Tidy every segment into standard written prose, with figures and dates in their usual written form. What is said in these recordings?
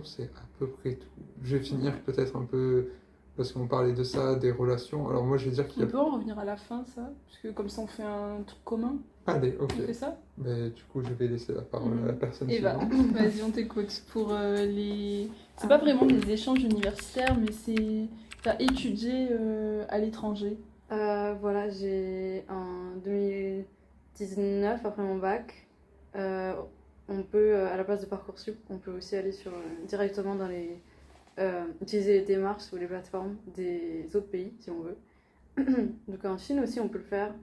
sinon c'est à peu près tout. Je vais finir peut-être un peu, parce qu'on parlait de ça, des relations. Alors moi je vais dire qu'il y On a... peut en revenir à la fin, ça? Parce que comme ça, on fait un truc commun. Allez, ok. On fait ça? Mais du coup je vais laisser la parole à la personne Et bah, suivante. vas-y, on t'écoute. Pour les... C'est pas vraiment des échanges universitaires, mais c'est... T'as étudié à l'étranger. Voilà, j'ai en 2019, après mon bac, on peut, à la place de Parcoursup, on peut aussi aller directement dans utiliser les démarches ou les plateformes des autres pays, si on veut. Donc en Chine aussi, on peut le faire.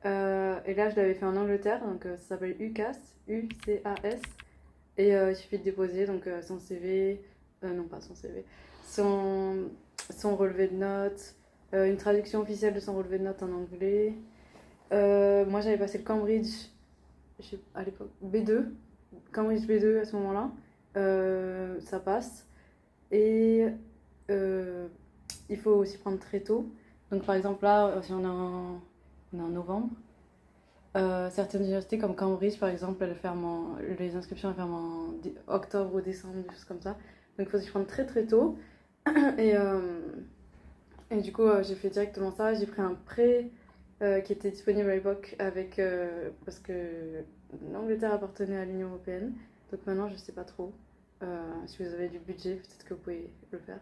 Et là, je l'avais fait en Angleterre, donc ça s'appelle UCAS, UCAS. Et il suffit de déposer donc, son CV, non pas son CV, son relevé de notes, une traduction officielle de son relevé de notes en anglais. Moi, j'avais passé le Cambridge, à l'époque, B2, Cambridge B2 à ce moment-là. Ça passe. Et il faut aussi prendre très tôt. Donc, par exemple, là, si on est en novembre, certaines universités comme Cambridge par exemple, les inscriptions elles ferment en octobre ou décembre, des choses comme ça. Donc il faut s'y prendre très très tôt. Et, et du coup j'ai fait directement ça. J'ai pris un prêt qui était disponible à l'époque parce que l'Angleterre appartenait à l'Union Européenne. Donc maintenant je sais pas trop. Si vous avez du budget, peut-être que vous pouvez le faire.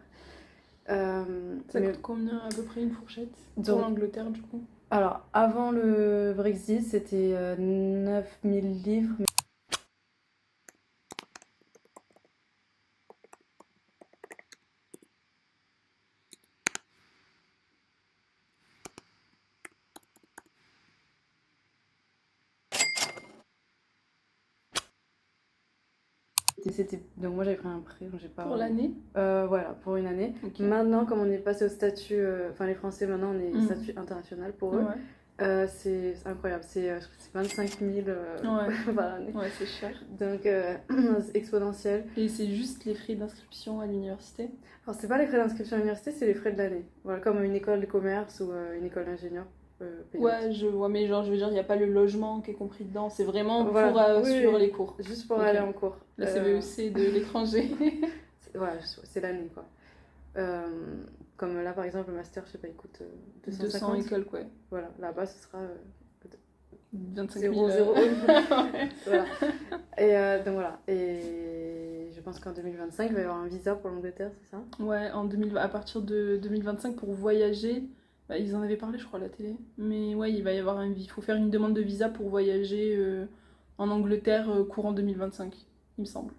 Ça coûte combien à peu près une fourchette pour l'Angleterre du coup? Alors, avant le Brexit, c'était 9000 livres. Donc moi j'avais pris un prêt, donc j'ai pas... Pour l'année? Voilà, pour une année. Okay. Maintenant, comme on est passé au statut... Enfin, les Français, maintenant, on est statut international pour eux. Ouais. C'est incroyable, c'est 25 000 par année. Ouais, c'est cher. Donc, c'est exponentiel. Et c'est juste les frais d'inscription à l'université? Alors, c'est pas les frais d'inscription à l'université, c'est les frais de l'année. Voilà, comme une école de commerce ou une école d'ingénieur. Ouais, je vois, mais genre, je veux dire, il n'y a pas le logement qui est compris dedans. C'est vraiment pour suivre les cours. Juste pour aller en cours. La CVEC de l'étranger. Voilà, c'est l'année, quoi. Comme là, par exemple, le master, je sais pas, il coûte 200 écoles, quoi. Voilà, là-bas, ce sera 25 000 voilà. Et donc voilà. Et je pense qu'en 2025, il va y avoir un visa pour l'Angleterre, c'est ça? Ouais, à partir de 2025, pour voyager, bah, ils en avaient parlé, je crois, à la télé. Mais ouais, il faut faire une demande de visa pour voyager en Angleterre courant 2025, il me semble.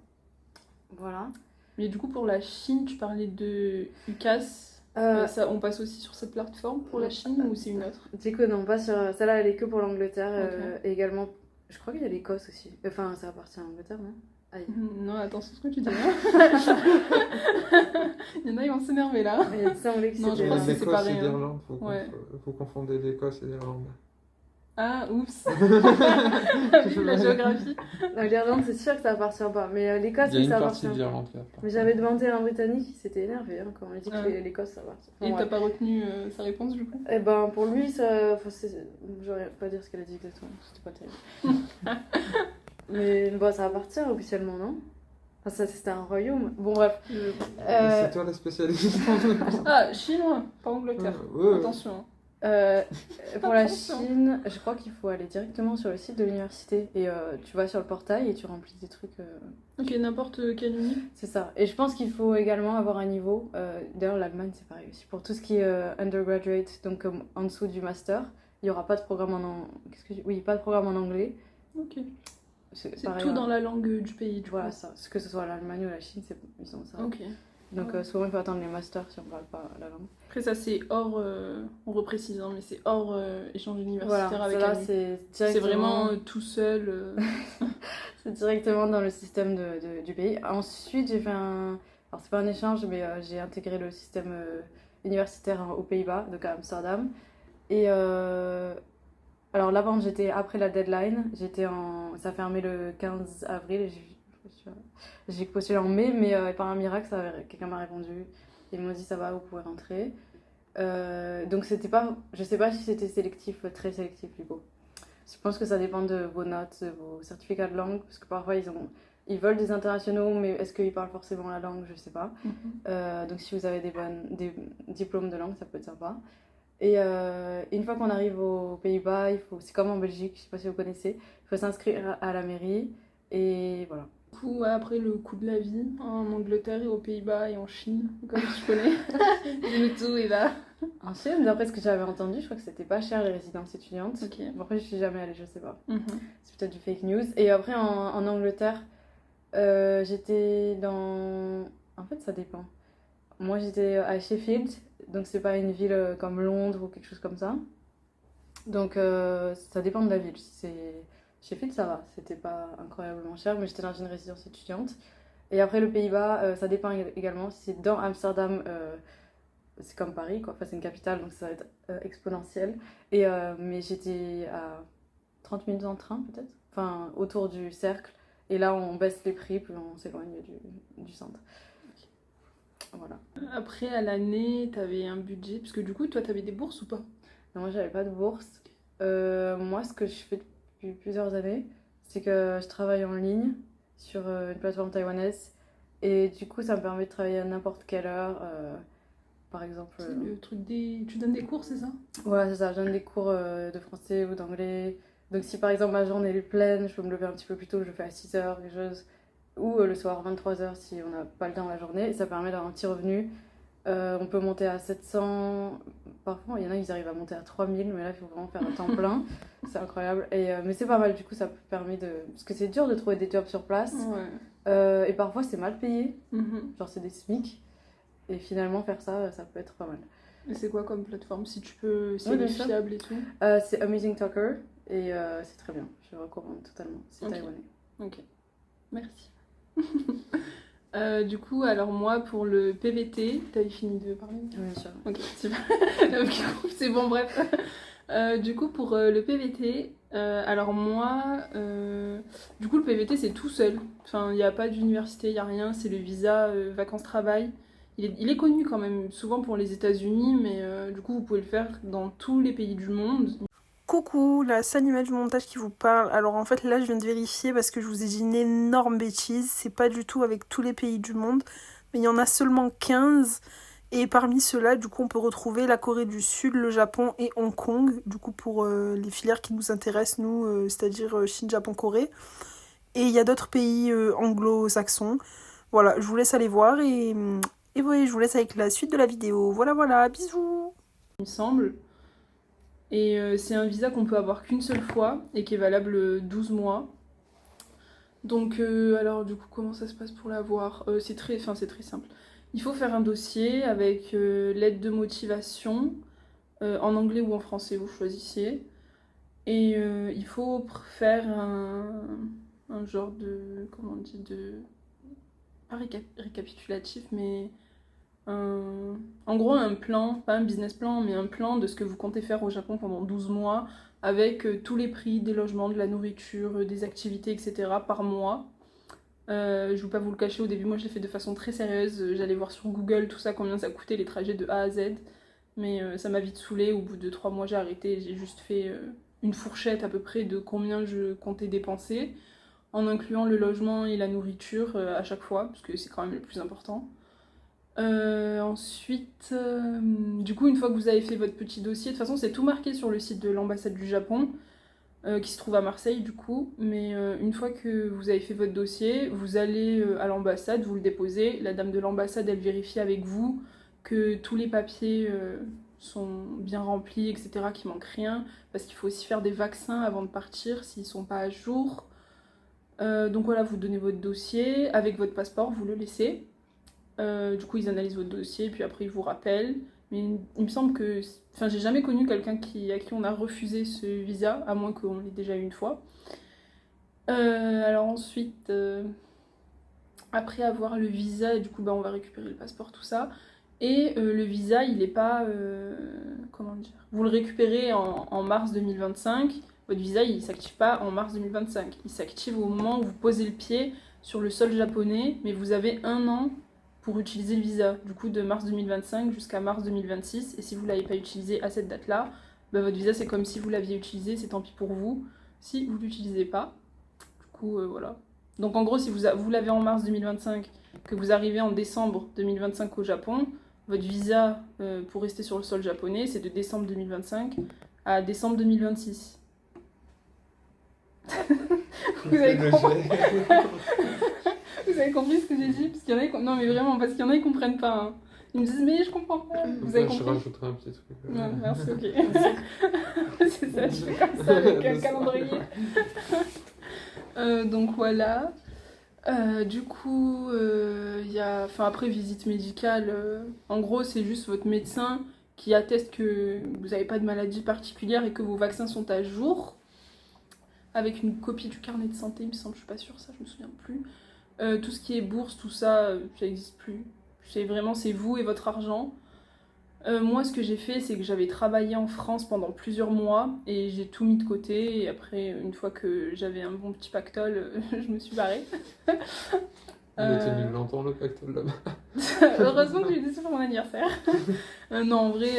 Voilà. Mais du coup, pour la Chine, tu parlais de UCAS. On passe aussi sur cette plateforme pour la Chine ou c'est une autre? Du coup, non, pas sur... Celle-là, elle est que pour l'Angleterre. Et également, je crois qu'il y a l'Écosse aussi. Enfin, ça appartient à l'Angleterre, non? Aïe. Non, attention à ce que tu dis. Hein. Il y en a, ils vont s'énerver là. Il semblait que non, je pense que c'est séparé. L'Écosse et l'Irlande, vous confondez l'Écosse et l'Irlande. Ah, oups. La géographie. Non, l'Irlande, c'est sûr que ça appartient pas. Mais l'Écosse, ça appartient. Il y a une partie de l'Irlande. Mais j'avais demandé à un Britannique, il s'était énervé hein, quand on lui dit que l'Écosse, ça appartient. Et t'as pas retenu sa réponse du coup? Eh ben, pour lui, j'aurais pas dire ce qu'elle a dit exactement. C'était pas terrible. Mais bon, ça appartient officiellement, non? Enfin, c'était un royaume. Bon, bref. C'est toi la spécialiste. Ah, chinois, pas Angleterre. Attention. Pour la Chine, je crois qu'il faut aller directement sur le site de l'université et tu vas sur le portail et tu remplis des trucs. Ok, n'importe quelle uni. C'est ça. Et je pense qu'il faut également avoir un niveau. D'ailleurs, l'Allemagne, c'est pareil aussi. Pour tout ce qui est undergraduate, donc en dessous du master, il n'y aura pas de programme pas de programme en anglais. Ok. C'est tout dans la langue du pays. Voilà, ça. Que ce soit l'Allemagne ou la Chine, ils ont ça. Ok. Donc souvent il faut attendre les masters si on parle pas la langue. Après ça c'est hors, on reprécise, mais c'est hors échange universitaire voilà, avec là, c'est vraiment tout seul. C'est directement dans le système du pays. Ensuite j'ai fait alors c'est pas un échange mais j'ai intégré le système universitaire aux Pays-Bas, donc à Amsterdam. Et alors là par contre j'étais après la deadline, ça fermait le 15 avril et j'ai postulé en mai, mais par un miracle, quelqu'un m'a répondu. Ils m'ont dit ça va, vous pouvez rentrer. Donc c'était pas, je sais pas si c'était sélectif, très sélectif du coup. Je pense que ça dépend de vos notes, de vos certificats de langue, parce que parfois ils ont Ils veulent des internationaux, mais est-ce qu'ils parlent forcément la langue? Je sais pas. Donc si vous avez des diplômes de langue, ça peut être sympa. Et une fois qu'on arrive aux Pays-Bas, c'est comme en Belgique, je sais pas si vous connaissez, il faut s'inscrire à la mairie et voilà. Du coup, ouais, après le coût de la vie en Angleterre et aux Pays-Bas et en Chine, comme tu connais, le tout est là. En Chine, d'après ce que j'avais entendu, je crois que c'était pas cher les résidences étudiantes. Ok. Bon, après, je suis jamais allée, je sais pas. Mhm. C'est peut-être du fake news. Et après, en Angleterre, j'étais dans. En fait, ça dépend. Moi, j'étais à Sheffield, donc c'est pas une ville comme Londres ou quelque chose comme ça. Donc, ça dépend de la ville. Si c'est Sheffield, ça va, c'était pas incroyablement cher, mais j'étais dans une résidence étudiante. Et après, le Pays-Bas, ça dépend également. Si c'est dans Amsterdam, c'est comme Paris, quoi. Enfin, c'est une capitale, donc ça va être exponentiel. Mais j'étais à 30 minutes en train, peut-être. Enfin, autour du cercle. Et là, on baisse les prix, puis on s'éloigne du centre. Voilà. Après, à l'année, t'avais un budget, parce que du coup, toi, t'avais des bourses ou pas? Non, moi, j'avais pas de bourse. Moi, ce que je fais depuis plusieurs années, c'est que je travaille en ligne sur une plateforme taïwanaise. Et du coup, ça me permet de travailler à n'importe quelle heure. Par exemple. C'est le truc des. Tu donnes des cours, c'est ça? Voilà, c'est ça. Je donne des cours de français ou d'anglais. Donc, si par exemple ma journée est pleine, je peux me lever un petit peu plus tôt, je le fais à 6h, quelque chose. Ou le soir, 23h, si on n'a pas le temps la journée. Et ça permet d'avoir un petit revenu. On peut monter à 700. Parfois, il y en a, ils arrivent à monter à 3000, mais là, il faut vraiment faire un temps plein. C'est incroyable. Mais c'est pas mal, du coup, ça permet de. Parce que c'est dur de trouver des jobs sur place. Ouais. Et parfois, c'est mal payé. Mhm. Genre, c'est des SMIC. Et finalement, faire ça, ça peut être pas mal. Et c'est quoi comme plateforme? Si tu peux. Si Oui, elle est bien sûr. fiable et tout. C'est Amazing Talker. Et c'est très bien. Je le recommande totalement. C'est Ok. taïwanais. Ok. Merci. Du coup, alors moi, pour le PVT, t'avais fini de parler? Bien sûr. Ok, super. C'est bon, bref. Du coup, pour le PVT, alors moi, du coup, le PVT, c'est tout seul. Enfin, il n'y a pas d'université, il n'y a rien. C'est le visa vacances-travail. Il est connu quand même, souvent pour les États-Unis, mais du coup, vous pouvez le faire dans tous les pays du monde. Coucou, la seule image du montage qui vous parle. Alors en fait là je viens de vérifier parce que je vous ai dit une énorme bêtise. C'est pas du tout avec tous les pays du monde, mais il y en a seulement 15. Et parmi ceux-là, du coup, on peut retrouver la Corée du Sud, le Japon et Hong Kong. Du coup, pour les filières qui nous intéressent, nous, c'est-à-dire Chine, Japon, Corée. Et il y a d'autres pays anglo-saxons. Voilà, je vous laisse aller voir et oui, je vous laisse avec la suite de la vidéo. Voilà, bisous. Il me semble. Et c'est un visa qu'on peut avoir qu'une seule fois et qui est valable 12 mois. Donc, alors du coup, comment ça se passe pour l'avoir? C'est très simple. Il faut faire un dossier avec l'aide de motivation, en anglais ou en français, vous choisissez. Et il faut faire un genre de, comment on dit, pas récapitulatif, mais en gros un plan, pas un business plan, mais un plan de ce que vous comptez faire au Japon pendant 12 mois, avec tous les prix des logements, de la nourriture, des activités, etc. par mois. Je ne vais pas vous le cacher, au début moi je l'ai fait de façon très sérieuse, j'allais voir sur Google tout ça, combien ça coûtait les trajets de A à Z, mais ça m'a vite saoulée, au bout de 3 mois j'ai arrêté, j'ai juste fait une fourchette à peu près de combien je comptais dépenser, en incluant le logement et la nourriture à chaque fois, parce que c'est quand même le plus important. Ensuite, du coup, une fois que vous avez fait votre petit dossier, de toute façon c'est tout marqué sur le site de l'ambassade du Japon, qui se trouve à Marseille du coup, mais une fois que vous avez fait votre dossier, vous allez à l'ambassade, vous le déposez, la dame de l'ambassade elle vérifie avec vous que tous les papiers sont bien remplis, etc., qu'il manque rien, parce qu'il faut aussi faire des vaccins avant de partir s'ils sont pas à jour. Donc voilà, vous donnez votre dossier, avec votre passeport, vous le laissez. Du coup, ils analysent votre dossier, puis après ils vous rappellent. Mais il me semble que... Enfin, j'ai jamais connu quelqu'un à qui on a refusé ce visa, à moins qu'on l'ait déjà eu une fois. Alors ensuite, après avoir le visa, du coup, bah, on va récupérer le passeport, tout ça. Et le visa, il est pas... comment dire? Vous le récupérez en mars 2025. Votre visa, il s'active pas en mars 2025. Il s'active au moment où vous posez le pied sur le sol japonais, mais vous avez 1 an pour utiliser le visa, du coup de mars 2025 jusqu'à mars 2026, et si vous ne l'avez pas utilisé à cette date-là, bah, votre visa c'est comme si vous l'aviez utilisé, c'est tant pis pour vous, si vous ne l'utilisez pas. Du coup voilà, Donc en gros, si vous l'avez en mars 2025, que vous arrivez en décembre 2025 au Japon, votre visa pour rester sur le sol japonais, c'est de décembre 2025 à décembre 2026. Vous avez compris Vous avez compris ce que j'ai dit? Parce qu'il y en a non mais vraiment, parce qu'il y en a, ils comprennent pas. Hein. Ils me disent, mais je comprends pas. Vous avez Je compris? rajouterai un petit truc. Ouais, merci, ok. C'est ça, je fais comme ça avec un calendrier. Donc voilà. Du coup, il y a... Enfin, après, visite médicale, en gros, c'est juste votre médecin qui atteste que vous n'avez pas de maladie particulière et que vos vaccins sont à jour. Avec une copie du carnet de santé, il me semble, je suis pas sûre, ça, je me souviens plus. Tout ce qui est bourse, tout ça, ça n'existe plus. C'est vraiment, c'est vous et votre argent. Moi, ce que j'ai fait, c'est que j'avais travaillé en France pendant plusieurs mois et j'ai tout mis de côté. Et après, une fois que j'avais un bon petit pactole, je me suis barrée. Il a tenu longtemps le pactole là-bas. Heureusement que j'ai eu des sous pour mon anniversaire. Non, en vrai,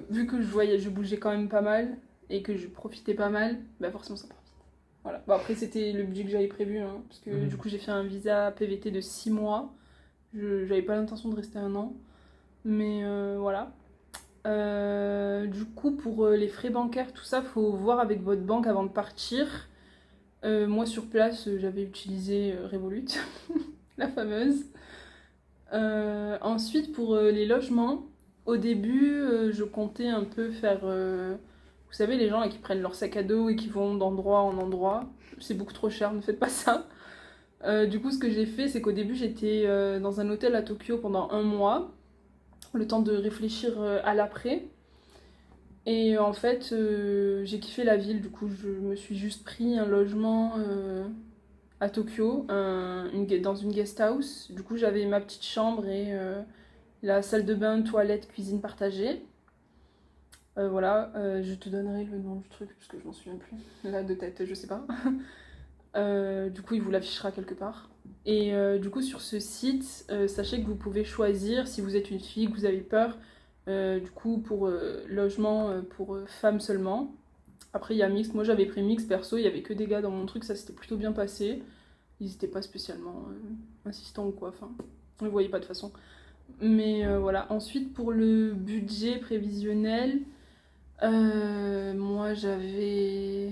vu que je bougeais quand même pas mal et que je profitais pas mal, bah forcément ça part vite. Voilà. Bon, après, c'était le budget que j'avais prévu, hein, parce que du coup, j'ai fait un visa PVT de 6 mois. J'avais pas l'intention de rester 1 an. Mais voilà. Du coup, pour les frais bancaires, tout ça, faut voir avec votre banque avant de partir. Moi, sur place, j'avais utilisé Revolut, la fameuse. Ensuite, pour les logements, au début, je comptais un peu faire... vous savez, les gens là, qui prennent leur sac à dos et qui vont d'endroit en endroit. C'est beaucoup trop cher, ne faites pas ça. Du coup, ce que j'ai fait, c'est qu'au début, j'étais dans un hôtel à Tokyo pendant 1 mois. Le temps de réfléchir à l'après. Et en fait, j'ai kiffé la ville, du coup, je me suis juste pris un logement à Tokyo, dans une guest house. Du coup, j'avais ma petite chambre et la salle de bain, toilette, cuisine partagée. Voilà, je te donnerai le nom du truc, parce que je m'en souviens plus. Là, de tête, je sais pas. Du coup, il vous l'affichera quelque part. Et du coup, sur ce site, sachez que vous pouvez choisir, si vous êtes une fille, que vous avez peur, du coup, pour logement pour femmes seulement. Après, il y a mixte. Moi, j'avais pris mixte, perso, il y avait que des gars dans mon truc, ça s'était plutôt bien passé. Ils n'étaient pas spécialement insistants ou quoi, enfin, on ne voyait pas de toute façon. Mais voilà. Ensuite, pour le budget prévisionnel, moi, j'avais...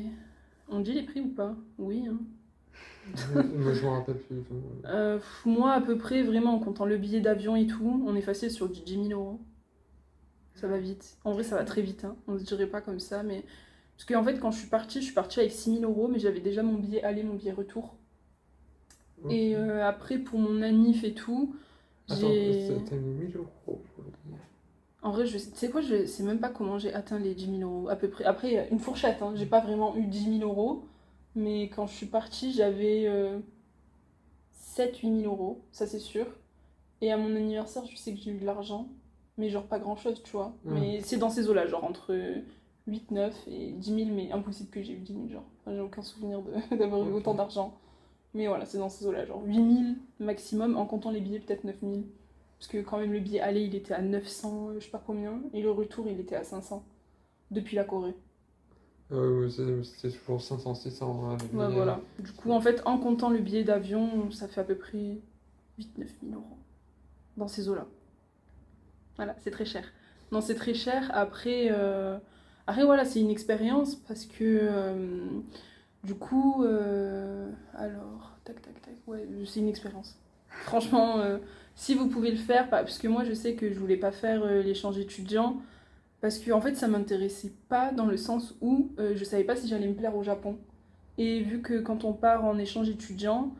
On dit les prix ou pas? Oui, hein. Moi, je me rappelle plus. Moi, à peu près, vraiment, en comptant le billet d'avion et tout, on est facile sur du 10 000 €. Ça va vite. En vrai, ça va très vite, hein. On se dirait pas comme ça, mais... Parce qu'en fait, quand je suis partie avec 6 000 €, mais j'avais déjà mon billet aller, mon billet retour. Okay. Et après, pour mon anniv et tout, j'ai... Attends, t'as mis 1 000 € pour le billet. En vrai, tu sais quoi, je sais même pas comment j'ai atteint les 10 000 €, à peu près. Après, une fourchette, hein. J'ai pas vraiment eu 10 000 €, mais quand je suis partie, j'avais 7-8 000 €, ça c'est sûr. Et à mon anniversaire, je sais que j'ai eu de l'argent, mais genre pas grand chose, tu vois. Mais c'est dans ces eaux-là, genre entre 8, 9 et 10 000, mais impossible que j'ai eu 10 000, genre. Enfin, j'ai aucun souvenir d'avoir eu autant d'argent. Mais voilà, c'est dans ces eaux-là, genre 8 000 maximum, en comptant les billets, peut-être 9 000. Parce que quand même, le billet aller, il était à 900, je sais pas combien, et le retour, il était à 500, depuis la Corée. C'était toujours 500-600. Hein, Ouais, voilà. Du coup, en fait, en comptant le billet d'avion, ça fait à peu près 8-9 000 € dans ces eaux-là. Voilà, c'est très cher. Non, c'est très cher. Après, voilà, c'est une expérience parce que du coup, alors, tac, ouais, c'est une expérience. Franchement, si vous pouvez le faire, parce que moi, je sais que je voulais pas faire l'échange étudiant. Parce que en fait, ça m'intéressait pas dans le sens où je savais pas si j'allais me plaire au Japon. Et vu que quand on part en échange étudiant,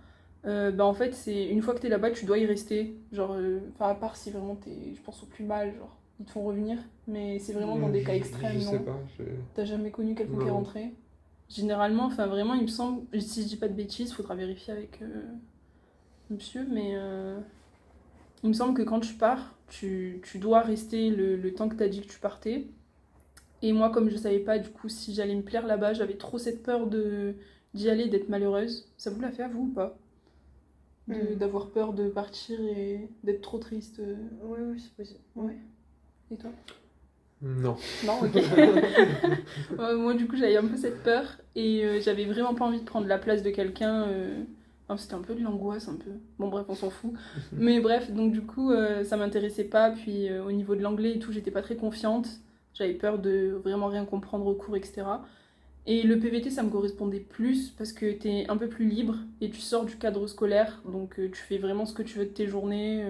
en fait, c'est une fois que t'es là-bas, tu dois y rester. Genre, à part si vraiment t'es, je pense, au plus mal, genre, ils te font revenir. Mais c'est vraiment dans des cas extrêmes, je non? sais pas. T'as jamais connu quelqu'un qui est Non. rentré? Généralement, enfin vraiment, il me semble, si je dis pas de bêtises, faudra vérifier avec monsieur, mais il me semble que quand tu pars, tu dois rester le temps que t'as dit que tu partais. Et moi, comme je savais pas du coup si j'allais me plaire là-bas, j'avais trop cette peur d'y aller, d'être malheureuse. Ça vous l'a fait à vous ou pas? D'avoir peur de partir et d'être trop triste? Oui, c'est possible. Ouais. Et toi? Non. Non, ok. Moi, du coup, j'avais un peu cette peur et j'avais vraiment pas envie de prendre la place de quelqu'un Ah, c'était un peu de l'angoisse, un peu. Bon, bref, on s'en fout. Mais bref, donc du coup, ça m'intéressait pas. Puis au niveau de l'anglais et tout, j'étais pas très confiante. J'avais peur de vraiment rien comprendre au cours, etc. Et le PVT, ça me correspondait plus parce que t'es un peu plus libre et tu sors du cadre scolaire. Donc tu fais vraiment ce que tu veux de tes journées.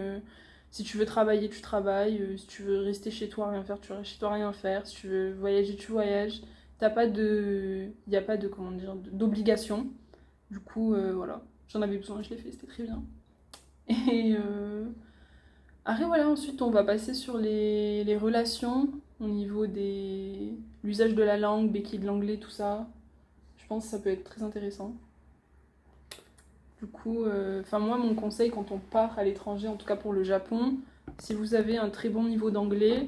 Si tu veux travailler, tu travailles. Si tu veux rester chez toi, rien faire, tu restes chez toi, rien faire. Si tu veux voyager, tu voyages. T'as pas de... Il n'y a pas de, comment dire, d'obligation. Du coup, voilà. J'en avais besoin, je l'ai fait, c'était très bien. Et après, voilà, ensuite, on va passer sur les relations au niveau des l'usage de la langue, béquille de l'anglais, tout ça. Je pense que ça peut être très intéressant. Du coup, enfin moi, mon conseil quand on part à l'étranger, en tout cas pour le Japon, si vous avez un très bon niveau d'anglais,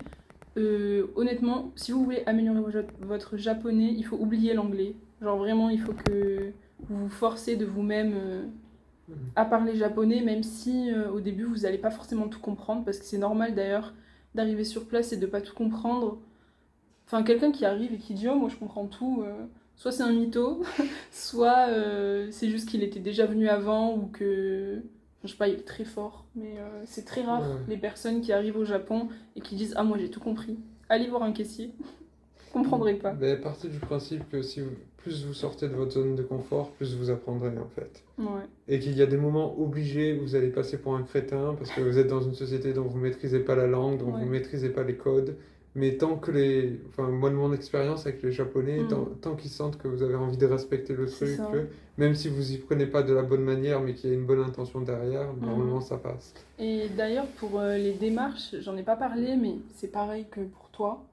honnêtement, si vous voulez améliorer votre japonais, il faut oublier l'anglais. Genre vraiment, il faut que vous vous forcez de vous-même à parler japonais, même si au début vous n'allez pas forcément tout comprendre, parce que c'est normal d'ailleurs d'arriver sur place et de pas tout comprendre. Enfin, quelqu'un qui arrive et qui dit oh moi je comprends tout, soit c'est un mytho, soit c'est juste qu'il était déjà venu avant ou que je sais pas, il est très fort, mais c'est très rare Ouais. les personnes qui arrivent au Japon et qui disent ah moi j'ai tout compris. Allez voir un caissier, vous comprendrez pas. Ben, partez du principe que plus vous sortez de votre zone de confort, plus vous apprendrez en fait. Ouais. Et qu'il y a des moments obligés où vous allez passer pour un crétin parce que vous êtes dans une société dont vous maîtrisez pas la langue, dont Ouais. vous maîtrisez pas les codes. Mais tant que enfin, moi de mon expérience avec les Japonais, tant qu'ils sentent que vous avez envie de respecter le C'est truc, ça. même si vous y prenez pas de la bonne manière, mais qu'il y a une bonne intention derrière, normalement ça passe. Et d'ailleurs, pour les démarches, j'en ai pas parlé, mais c'est pareil que pour toi.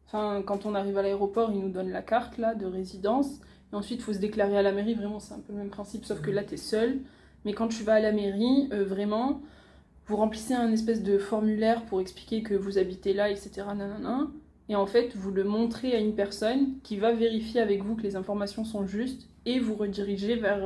Enfin, quand on arrive à l'aéroport, ils nous donnent la carte là, de résidence. Et ensuite, il faut se déclarer à la mairie. Vraiment, c'est un peu le même principe, sauf que là, tu es seul. Mais quand tu vas à la mairie, vraiment, vous remplissez un espèce de formulaire pour expliquer que vous habitez là, etc. Nanana. Et en fait, vous le montrez à une personne qui va vérifier avec vous que les informations sont justes et vous rediriger vers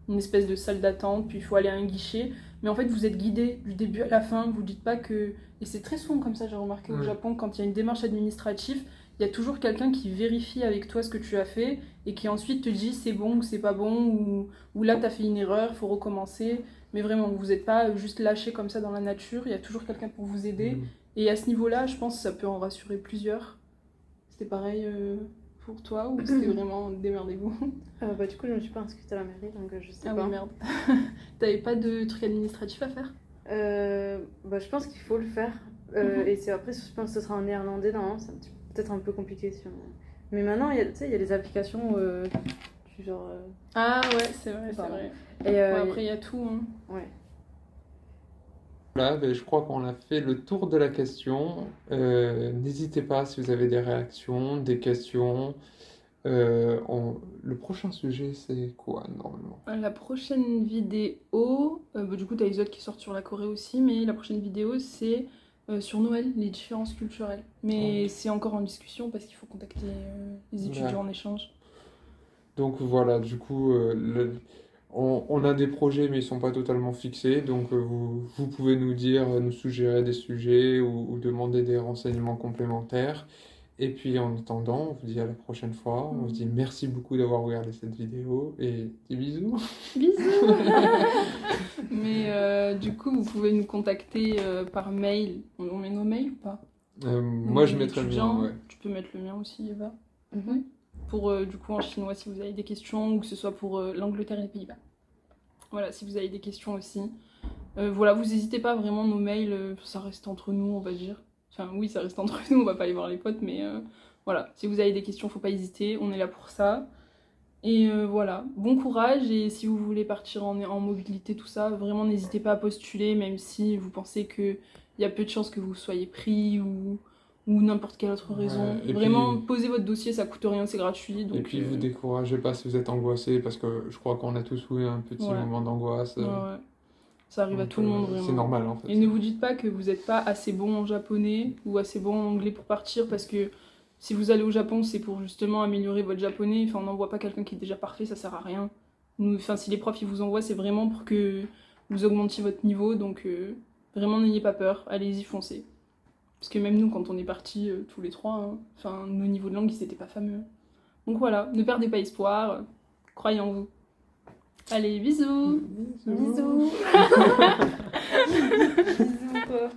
une espèce de salle d'attente. Puis il faut aller à un guichet. Mais en fait, vous êtes guidé du début à la fin. Vous dites pas que. Et c'est très souvent comme ça, j'ai remarqué au Japon, quand il y a une démarche administrative, il y a toujours quelqu'un qui vérifie avec toi ce que tu as fait et qui ensuite te dit c'est bon ou c'est pas bon ou là t'as fait une erreur, faut recommencer. Mais vraiment, vous n'êtes pas juste lâché comme ça dans la nature, il y a toujours quelqu'un pour vous aider. Et à ce niveau-là, je pense que ça peut en rassurer plusieurs. C'était pareil pour toi ou c'était vraiment démerdez-vous? Bah, du coup, je me suis pas inscrite à la mairie, donc je sais Ah pas. oui, merde. T'avais pas de trucs administratifs à faire? Bah, je pense qu'il faut le faire. Et c'est après, je pense que ce sera en néerlandais, normalement, c'est peut-être un peu compliqué. Mais maintenant, tu sais, il y a des applications du genre. Ah ouais, c'est vrai, c'est Pardon. vrai. Et, Bon, après, il y a tout. Hein. ouais. Voilà, ben, je crois qu'on a fait le tour de la question. N'hésitez pas si vous avez des réactions, des questions. Le prochain sujet, c'est quoi normalement? La prochaine vidéo, bah, du coup, t'as les autres qui sortent sur la Corée aussi, mais la prochaine vidéo, c'est sur Noël, les différences culturelles. Mais c'est encore en discussion parce qu'il faut contacter les étudiants en échange. Donc voilà, du coup, on a des projets, mais ils sont pas totalement fixés. Donc vous pouvez nous dire, nous suggérer des sujets ou demander des renseignements complémentaires. Et puis en attendant, on vous dit à la prochaine fois. On vous dit merci beaucoup d'avoir regardé cette vidéo et des bisous. Bisous. Mais du coup, vous pouvez nous contacter par mail. On met nos mails ou pas? Moi, je mettrai le mien, Étudiants, ouais. Tu peux mettre le mien aussi, Eva. Mhm. Pour du coup en chinois si vous avez des questions ou que ce soit pour l'Angleterre et les Pays-Bas. Voilà, si vous avez des questions aussi. Voilà, vous n'hésitez pas vraiment, nos mails, ça reste entre nous, on va dire. Enfin, oui, ça reste entre nous, on va pas aller voir les potes, mais voilà, si vous avez des questions, faut pas hésiter, on est là pour ça. Et voilà, bon courage, et si vous voulez partir en mobilité, tout ça, vraiment n'hésitez pas à postuler, même si vous pensez qu'il y a peu de chances que vous soyez pris ou n'importe quelle autre raison. Ouais, et Vraiment, puis- posez votre dossier, ça coûte rien, c'est gratuit. Donc, Et puis vous découragez pas si vous êtes angoissé, parce que je crois qu'on a tous eu un petit Ouais. moment d'angoisse. ouais, ça arrive à Donc, tout le monde, vraiment. C'est normal en fait. Et ne vous dites pas que vous n'êtes pas assez bon en japonais ou assez bon en anglais pour partir, parce que si vous allez au Japon, c'est pour justement améliorer votre japonais. Enfin, on n'envoie pas quelqu'un qui est déjà parfait, ça sert à rien. Enfin, si les profs ils vous envoient, c'est vraiment pour que vous augmentiez votre niveau. Donc, vraiment, n'ayez pas peur, allez-y, foncez. Parce que même nous, quand on est partis tous les trois, hein, enfin, nos niveaux de langue, ils n'étaient pas fameux. Donc voilà, ne perdez pas espoir, croyez en vous. Allez, bisous. Bisous. Bisous quoi.